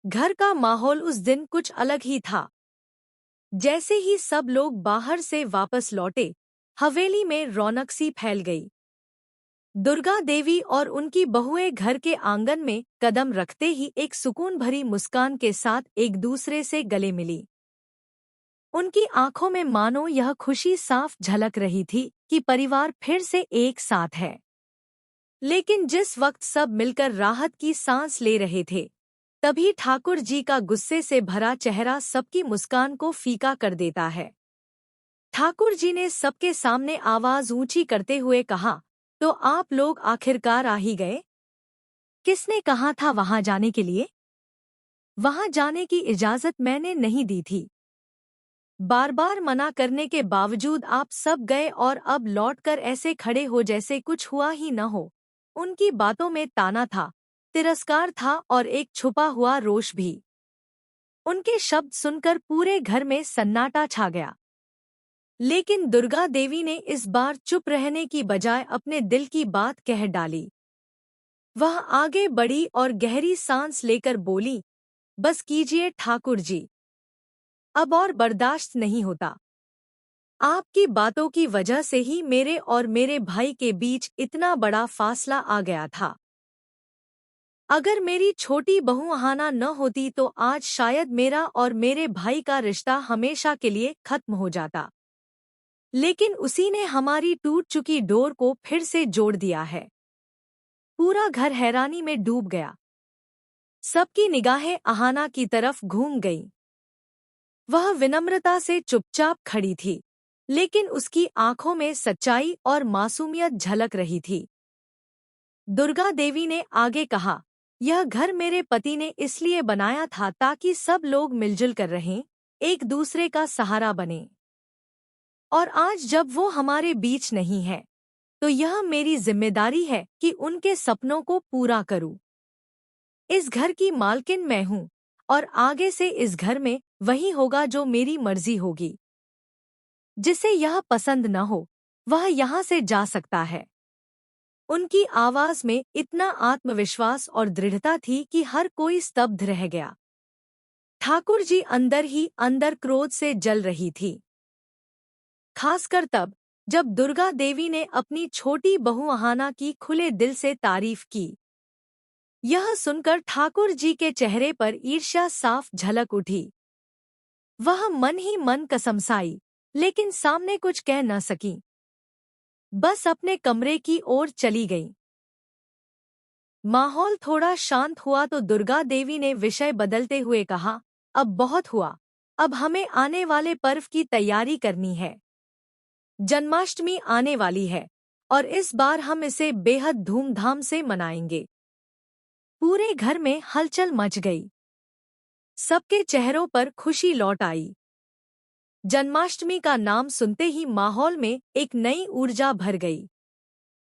घर का माहौल उस दिन कुछ अलग ही था। जैसे ही सब लोग बाहर से वापस लौटे, हवेली में रौनक सी फैल गई। दुर्गा देवी और उनकी बहुएं घर के आंगन में कदम रखते ही एक सुकून भरी मुस्कान के साथ एक दूसरे से गले मिली। उनकी आंखों में मानो यह खुशी साफ झलक रही थी कि परिवार फिर से एक साथ है। लेकिन जिस वक्त सब मिलकर राहत की सांस ले रहे थे, तभी ठाकुर जी का गुस्से से भरा चेहरा सबकी मुस्कान को फीका कर देता है। ठाकुर जी ने सबके सामने आवाज ऊंची करते हुए कहा, तो आप लोग आखिरकार आ ही गए? किसने कहा था वहां जाने के लिए? वहां जाने की इजाजत मैंने नहीं दी थी। बार बार मना करने के बावजूद आप सब गए और अब लौटकर ऐसे खड़े हो जैसे कुछ हुआ ही न हो। उनकी बातों में ताना था, तिरस्कार था और एक छुपा हुआ रोष भी। उनके शब्द सुनकर पूरे घर में सन्नाटा छा गया। लेकिन दुर्गा देवी ने इस बार चुप रहने की बजाय अपने दिल की बात कह डाली। वह आगे बढ़ी और गहरी सांस लेकर बोली, बस कीजिए ठाकुर जी, अब और बर्दाश्त नहीं होता। आपकी बातों की वजह से ही मेरे और मेरे भाई के बीच इतना बड़ा फासला आ गया था। अगर मेरी छोटी बहू आहाना न होती तो आज शायद मेरा और मेरे भाई का रिश्ता हमेशा के लिए खत्म हो जाता। लेकिन उसी ने हमारी टूट चुकी डोर को फिर से जोड़ दिया है। पूरा घर हैरानी में डूब गया। सबकी निगाहें आहाना की तरफ घूम गईं। वह विनम्रता से चुपचाप खड़ी थी, लेकिन उसकी आंखों में सच्चाई और मासूमियत झलक रही थी। दुर्गा देवी ने आगे कहा, यह घर मेरे पति ने इसलिए बनाया था ताकि सब लोग मिलजुल कर रहें, एक दूसरे का सहारा बने। और आज जब वो हमारे बीच नहीं है, तो यह मेरी जिम्मेदारी है कि उनके सपनों को पूरा करूं। इस घर की मालकिन मैं हूं और आगे से इस घर में वही होगा जो मेरी मर्जी होगी। जिसे यह पसंद न हो, वह यहाँ से जा सकता है। उनकी आवाज में इतना आत्मविश्वास और दृढ़ता थी कि हर कोई स्तब्ध रह गया। ठाकुर जी अंदर ही अंदर क्रोध से जल रही थी, खासकर तब जब दुर्गा देवी ने अपनी छोटी बहू आहाना की खुले दिल से तारीफ की। यह सुनकर ठाकुर जी के चेहरे पर ईर्ष्या साफ झलक उठी। वह मन ही मन कसमसाई, लेकिन सामने कुछ कह न सकी। बस अपने कमरे की ओर चली गई। माहौल थोड़ा शांत हुआ तो दुर्गा देवी ने विषय बदलते हुए कहा, अब बहुत हुआ, अब हमें आने वाले पर्व की तैयारी करनी है। जन्माष्टमी आने वाली है और इस बार हम इसे बेहद धूमधाम से मनाएंगे। पूरे घर में हलचल मच गई। सबके चेहरों पर खुशी लौट आई। जन्माष्टमी का नाम सुनते ही माहौल में एक नई ऊर्जा भर गई।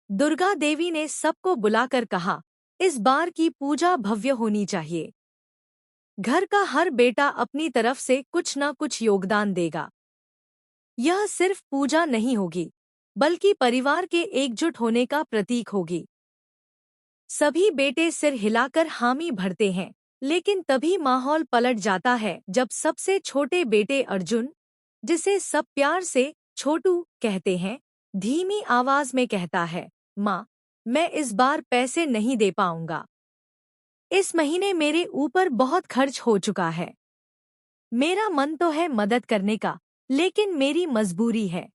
दुर्गा देवी ने सबको बुलाकर कहा, इस बार की पूजा भव्य होनी चाहिए। घर का हर बेटा अपनी तरफ से कुछ न कुछ योगदान देगा। यह सिर्फ पूजा नहीं होगी, बल्कि परिवार के एकजुट होने का प्रतीक होगी। सभी बेटे सिर हिलाकर हामी भरते हैं, लेकिन तभी माहौल पलट जाता है जब सबसे छोटे बेटे अर्जुन, जिसे सब प्यार से छोटू कहते हैं, धीमी आवाज में कहता है, माँ, मैं इस बार पैसे नहीं दे पाऊंगा। इस महीने मेरे ऊपर बहुत खर्च हो चुका है। मेरा मन तो है मदद करने का, लेकिन मेरी मजबूरी है।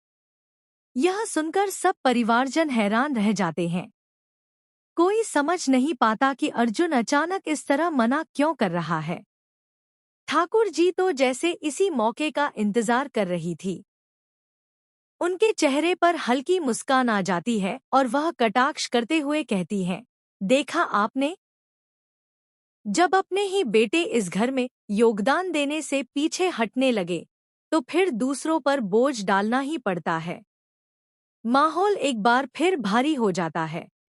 यह सुनकर सब परिवारजन हैरान रह जाते हैं। कोई समझ नहीं पाता कि अर्जुन अचानक इस तरह मना क्यों कर रहा है। ठाकुर जी तो जैसे इसी मौके का इंतजार कर रही थी। उनके चेहरे पर हल्की मुस्कान आ जाती है और वह कटाक्ष करते हुए कहती हैं, देखा आपने, जब अपने ही बेटे इस घर में योगदान देने से पीछे हटने लगे, तो फिर दूसरों पर बोझ डालना ही पड़ता है। माहौल एक बार फिर भारी हो जाता है।